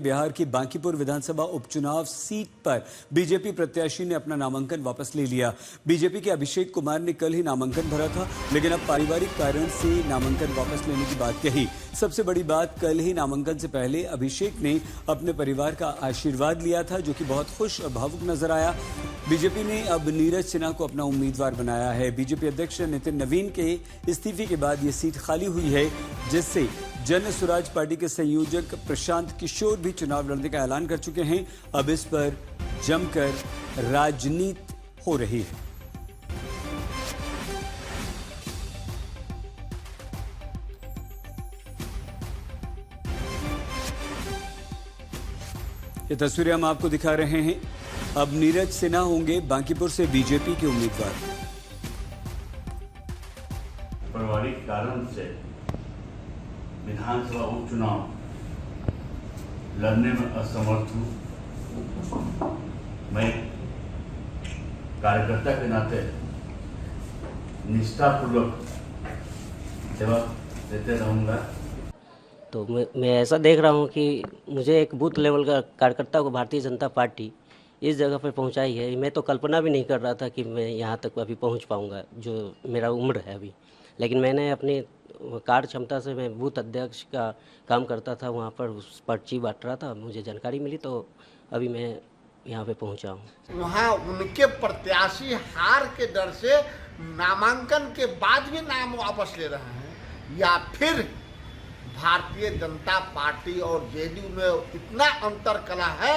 बिहार की बांकीपुर विधानसभा उपचुनाव सीट पर बीजेपी प्रत्याशी ने अपना नामांकन वापस ले लिया। बीजेपी के अभिषेक कुमार ने कल ही नामांकन भरा था, लेकिन अब पारिवारिक कारण से नामांकन वापस लेने की बात कही। सबसे बड़ी बात, कल ही नामांकन से पहले अभिषेक ने अपने परिवार का आशीर्वाद लिया था, जो कि बहुत खुश और भावुक नजर आया। बीजेपी ने अब नीरज सिन्हा को अपना उम्मीदवार बनाया है। बीजेपी अध्यक्ष नितिन नवीन के इस्तीफे के बाद ये सीट खाली हुई है, जिससे जन स्वराज पार्टी के संयोजक प्रशांत किशोर भी चुनाव लड़ने का ऐलान कर चुके हैं। अब इस पर जमकर राजनीति हो रही है। ये तस्वीरें हम आपको दिखा रहे हैं। अब नीरज सिन्हा होंगे बांकीपुर से बीजेपी के उम्मीदवार। पारिवारिक कारण से विधानसभा उपचुनाव लड़ने में असमर्थ हूँ। मैं कार्यकर्ता के नाते निष्ठापूर्वक सेवा देते रहूँगा। तो मैं ऐसा देख रहा हूँ कि मुझे एक बूथ लेवल का कार्यकर्ता को भारतीय जनता पार्टी इस जगह पर पहुँचाई है। मैं तो कल्पना भी नहीं कर रहा था कि मैं यहाँ तक अभी पहुँच पाऊँगा, जो मेरा उम्र है अभी। लेकिन मैंने अपनी कार्य क्षमता से, मैं बूथ अध्यक्ष का काम करता था, वहाँ पर उस पर्ची बांट रहा था, मुझे जानकारी मिली तो अभी मैं यहाँ पे पहुँचा हूँ। वहाँ उनके प्रत्याशी हार के डर से नामांकन के बाद भी नाम वापस ले रहे हैं, या फिर भारतीय जनता पार्टी और जेडीयू में इतना अंतर कला है,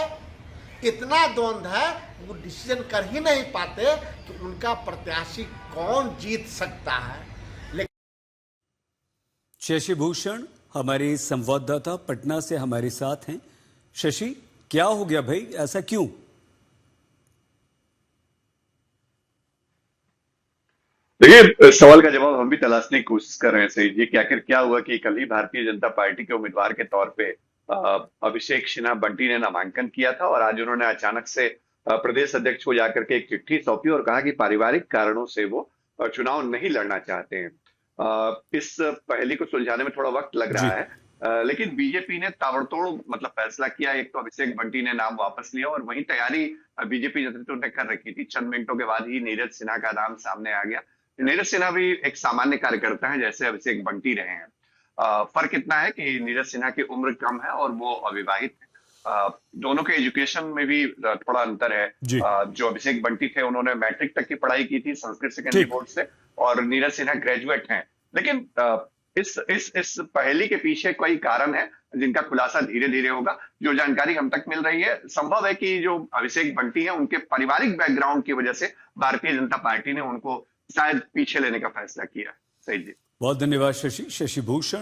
इतना द्वंद्व है, वो डिसीजन कर ही नहीं पाते कि उनका प्रत्याशी कौन जीत सकता है। शशि भूषण हमारे संवाददाता पटना से हमारे साथ हैं। शशि, क्या हो गया भाई, ऐसा क्यों? देखिए, सवाल का जवाब हम भी तलाशने की कोशिश कर रहे हैं सही जी कि आखिर क्या हुआ कि कल ही भारतीय जनता पार्टी के उम्मीदवार के तौर पे अभिषेक सिन्हा बंटी ने नामांकन किया था और आज उन्होंने अचानक से प्रदेश अध्यक्ष को जाकर के एक चिट्ठी सौंपी और कहा कि पारिवारिक कारणों से वो चुनाव नहीं लड़ना चाहते हैं। इस पहेली को सुलझाने में थोड़ा वक्त लग रहा है, लेकिन बीजेपी ने ताबड़तोड़ मतलब फैसला किया। एक तो अभिषेक बंटी ने नाम वापस लिया और वही तैयारी बीजेपी नेतृत्व ने कर रखी थी। चंद मिनटों के बाद ही नीरज सिन्हा का नाम सामने आ गया। नीरज सिन्हा भी एक सामान्य कार्यकर्ता है जैसे अभिषेक बंटी रहे हैं। फर्क इतना है कि नीरज सिन्हा की उम्र कम है और वो अविवाहित है। दोनों के एजुकेशन में भी थोड़ा अंतर है। जो अभिषेक बंटी थे उन्होंने मैट्रिक तक की पढ़ाई की थी संस्कृत सेकेंडरी बोर्ड से, और नीरज सिन्हा ग्रेजुएट हैं। लेकिन इस पहेली के पीछे कोई कारण है जिनका खुलासा धीरे धीरे होगा। जो जानकारी हम तक मिल रही है, संभव है कि जो अभिषेक बंटी है उनके पारिवारिक बैकग्राउंड की वजह से भारतीय जनता पार्टी ने उनको शायद पीछे लेने का फैसला किया। सही जी, बहुत धन्यवाद शशि भूषण।